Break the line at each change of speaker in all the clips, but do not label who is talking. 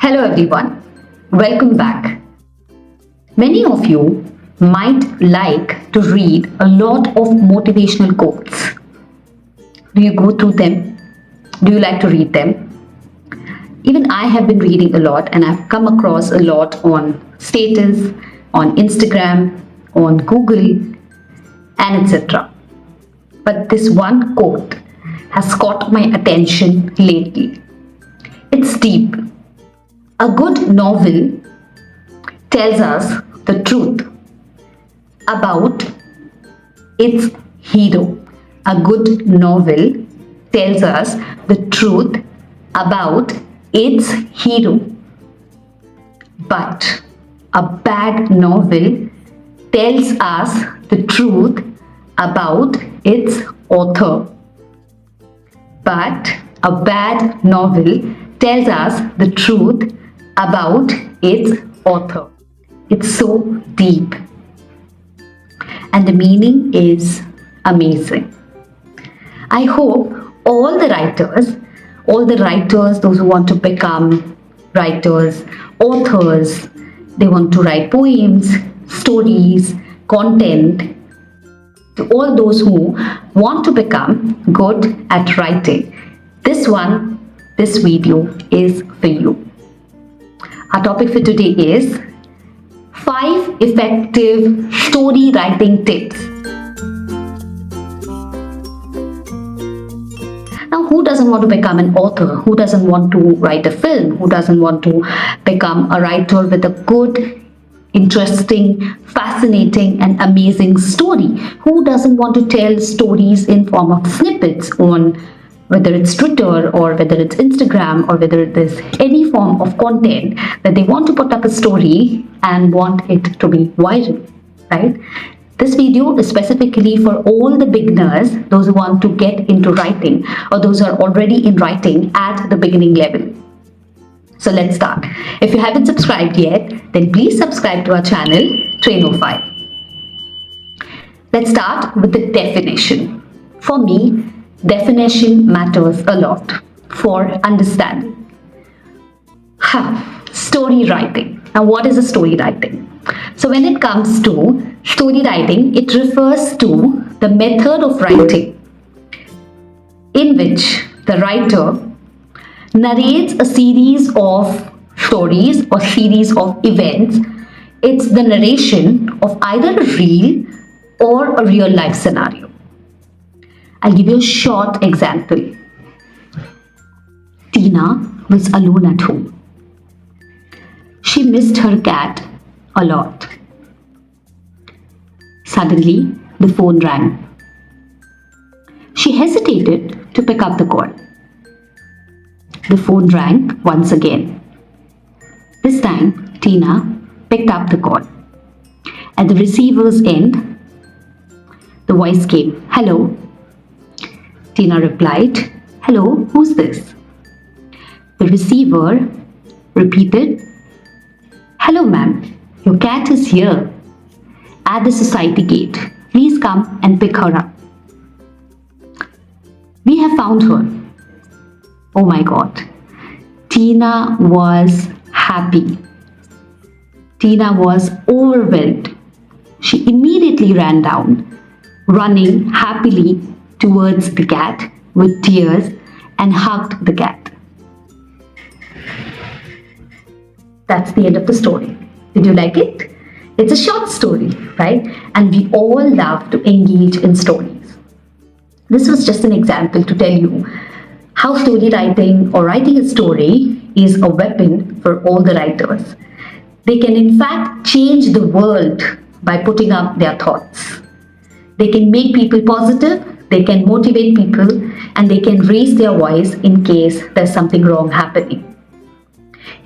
Hello everyone, welcome back. Many of you might like to read a lot of motivational quotes. Do you go through them? Do you like to read them? Even I have been reading a lot and I've come across a lot on status, on Instagram, on Google, and etc. But this one quote has caught my attention lately. It's deep. A good novel tells us the truth about its hero. A good novel tells us the truth about its hero. But a bad novel tells us the truth about its author. But a bad novel tells us the truth about its author. It's so deep. And the meaning is amazing. I hope all the writers, those who want to become writers, authors, they want to write poems, stories, content, to all those who want to become good at writing, this video is for you. Our topic for today is 5 effective story writing tips. Now, who doesn't want to become an author? Who doesn't want to write a film? Who doesn't want to become a writer with a good, interesting, fascinating and amazing story? Who doesn't want to tell stories in form of snippets on whether it's Twitter or whether it's Instagram or whether it is any form of content that they want to put up a story and want it to be viral, right? This video is specifically for all the beginners, those who want to get into writing or those who are already in writing at the beginning level. So let's start. If you haven't subscribed yet, then please subscribe to our channel, Trainophile. Let's start with the definition. For me, definition matters a lot for understanding. Story writing. Now, what is a story writing? So when it comes to story writing, it refers to the method of writing in which the writer narrates a series of stories or series of events. It's the narration of either a real or a real life scenario. I'll give you a short example. Tina was alone at home. She missed her cat a lot. Suddenly, the phone rang. She hesitated to pick up the call. The phone rang once again. This time, Tina picked up the call. At the receiver's end, the voice came, "Hello." Tina replied, "Hello, who's this?" The receiver repeated, "Hello, ma'am. Your cat is here at the society gate. Please come and pick her up." "We have found her." Oh my God. Tina was happy. Tina was overwhelmed. She immediately ran down, running happily towards the cat with tears and hugged the cat. That's the end of the story. Did you like it? It's a short story, right? And we all love to engage in stories. This was just an example to tell you how story writing or writing a story is a weapon for all the writers. They can in fact change the world by putting up their thoughts. They can make people positive, they can motivate people, and they can raise their voice in case there's something wrong happening.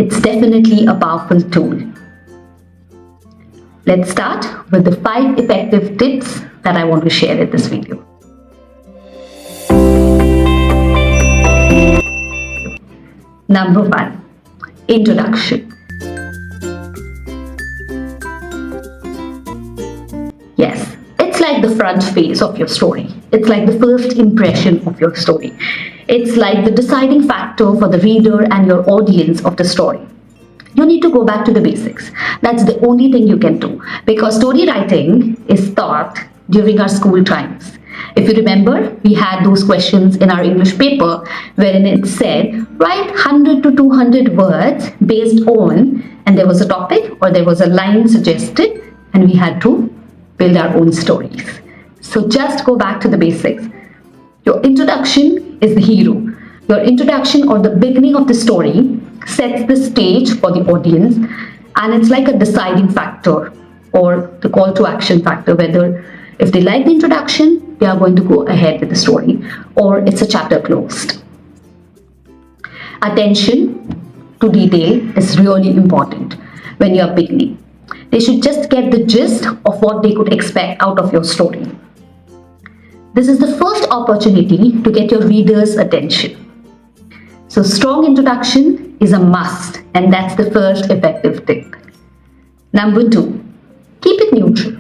It's definitely a powerful tool. Let's start with the 5 effective tips that I want to share in this video. Number 1, introduction. Yes, it's like the front face of your story. It's like the first impression of your story. It's like the deciding factor for the reader and your audience of the story. You need to go back to the basics. That's the only thing you can do, because story writing is taught during our school times. If you remember, we had those questions in our English paper wherein it said, write 100 to 200 words based on, and there was a topic or there was a line suggested, and we had to build our own stories. So just go back to the basics. Your introduction is the hero. Your introduction or the beginning of the story sets the stage for the audience, and it's like a deciding factor or the call to action factor, whether if they like the introduction, they are going to go ahead with the story, or it's a chapter closed. Attention to detail is really important when you are beginning. They should just get the gist of what they could expect out of your story. This is the first opportunity to get your reader's attention. So strong introduction is a must, and that's the first effective thing. Number 2, keep it neutral.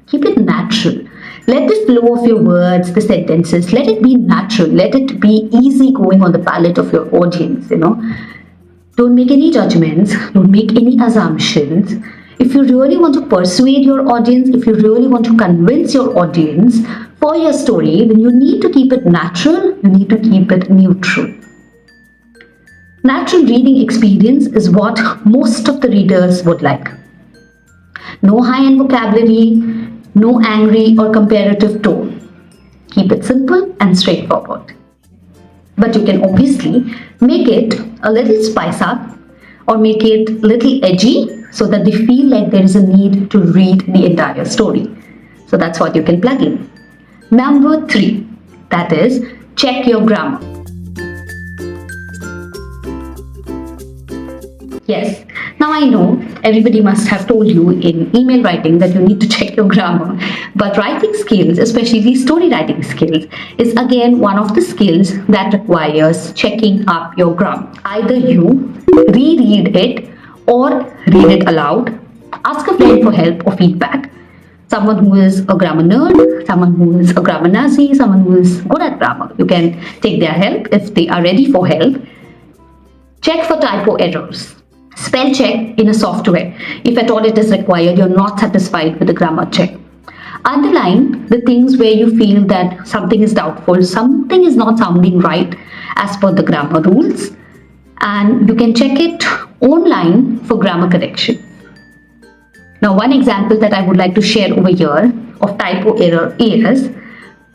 Keep it natural. Let the flow of your words, the sentences, let it be natural. Let it be easy going on the palate of your audience, Don't make any judgments. Don't make any assumptions. If you really want to persuade your audience, if you really want to convince your audience for your story, then you need to keep it natural. You need to keep it neutral. Natural reading experience is what most of the readers would like. No high-end vocabulary, no angry or comparative tone. Keep it simple and straightforward. But you can obviously make it a little spice up or make it a little edgy so that they feel like there is a need to read the entire story. So that's what you can plug in. Number 3, that is, check your grammar. Yes, now I know everybody must have told you in email writing that you need to check your grammar, but writing skills, especially story writing skills, is again one of the skills that requires checking up your grammar. Either you reread it or read it aloud, ask a friend for help or feedback, someone who is a grammar nerd, someone who is a grammar Nazi, someone who is good at grammar. You can take their help if they are ready for help. Check for typo errors. Spell check in a software. If at all it is required, you're not satisfied with the grammar check. Underline the things where you feel that something is doubtful, something is not sounding right as per the grammar rules, and you can check it online for grammar correction. Now, one example that I would like to share over here of typo error is,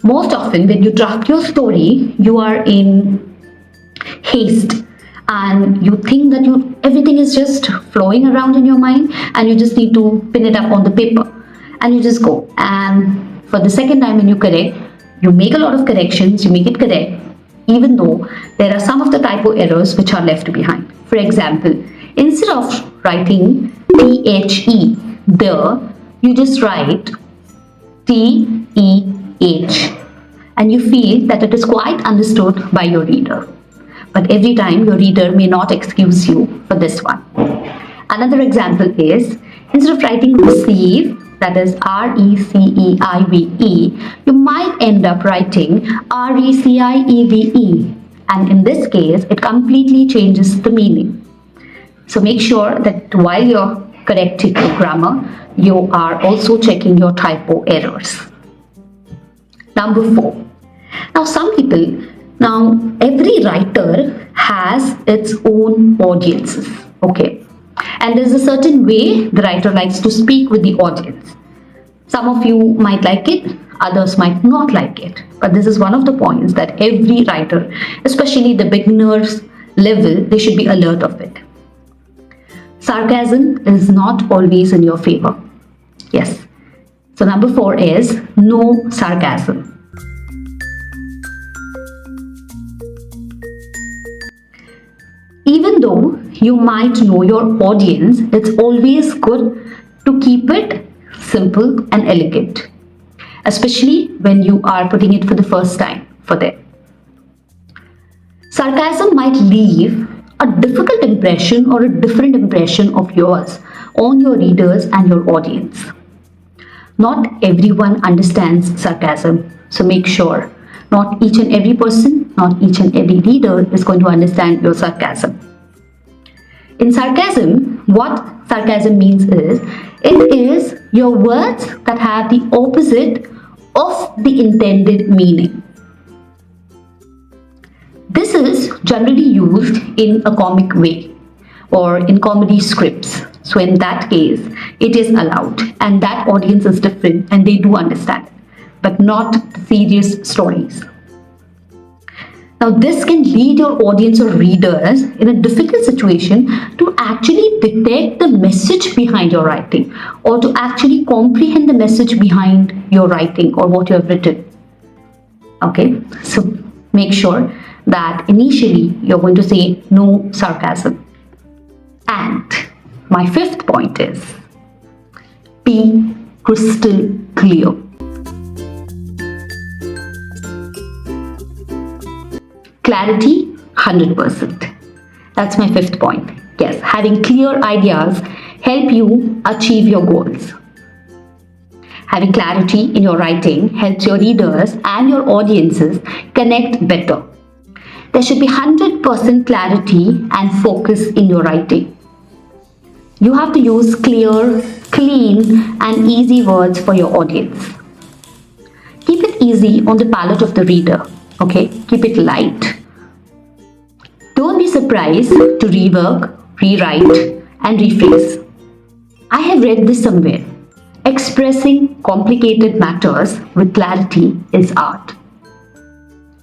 most often when you draft your story, you are in haste and you think that everything is just flowing around in your mind and you just need to pin it up on the paper and you just go. And for the second time when you correct, you make a lot of corrections, you make it correct, even though there are some of the typo errors which are left behind. For example, instead of writing THE, there, you just write TEH, and you feel that it is quite understood by your reader. But every time your reader may not excuse you for this one. Another example is, instead of writing receive, that is RECEIVE, you might end up writing RECIEVE, and in this case it completely changes the meaning. So make sure that while you're correcting your grammar, you are also checking your typo errors. Number 4. Now every writer has its own audiences, okay? And there's a certain way the writer likes to speak with the audience. Some of you might like it, others might not like it. But this is one of the points that every writer, especially the beginners level, they should be alert of it. Sarcasm is not always in your favor. Yes. So number 4 is no sarcasm. Even though you might know your audience, it's always good to keep it simple and elegant, especially when you are putting it for the first time for them. Sarcasm might leave a difficult impression or a different impression of yours on your readers and your audience. Not everyone understands sarcasm, so make sure not each and every person not each and every reader is going to understand your sarcasm. In sarcasm, what sarcasm means is, it is your words that have the opposite of the intended meaning. This is generally used in a comic way or in comedy scripts. So in that case, it is allowed, and that audience is different and they do understand it, but not serious stories. Now, this can lead your audience or readers in a difficult situation to actually detect the message behind your writing, or to actually comprehend the message behind your writing or what you have written. Okay, so make sure that initially you're going to say no sarcasm. And my fifth point is, be crystal clear. Clarity, 100%. That's my fifth point. Yes, having clear ideas help you achieve your goals. Having clarity in your writing helps your readers and your audiences connect better. There should be 100% clarity and focus in your writing. You have to use clear, clean, and easy words for your audience. Keep it easy on the palate of the reader. Okay, keep it light. Don't be surprised to rework, rewrite, and rephrase. I have read this somewhere. Expressing complicated matters with clarity is art.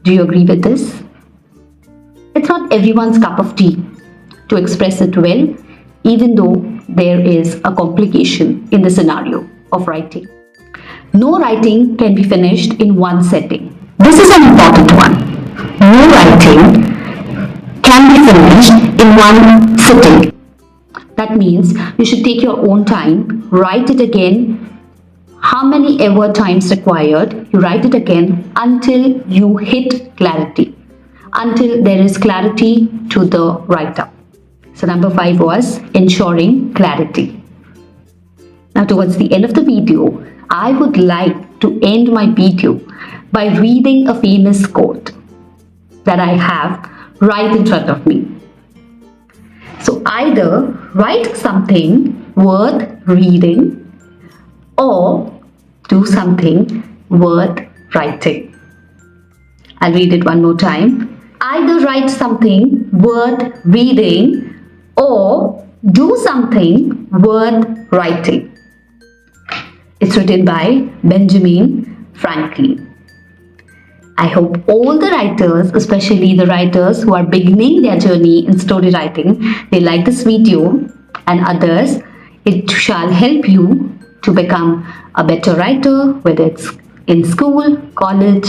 Do you agree with this? It's not everyone's cup of tea to express it well, even though there is a complication in the scenario of writing. No writing can be finished in one setting. This is an important one. No writing can be finished in one sitting. That means you should take your own time, write it again, how many ever times required, you write it again until you hit clarity, until there is clarity to the writer. So number 5 was ensuring clarity. Now towards the end of the video, I would like to end my video by reading a famous quote that I have right in front of me. So either write something worth reading or do something worth writing. I'll read it one more time. Either write something worth reading or do something worth writing. It's written by Benjamin Franklin. I hope all the writers, especially the writers who are beginning their journey in story writing, they like this video, and others, it shall help you to become a better writer, whether it's in school, college,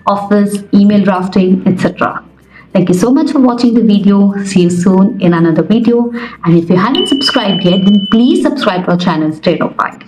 office, email drafting, etc. Thank you so much for watching the video. See you soon in another video. And if you haven't subscribed yet, then please subscribe to our channel, Trainophile.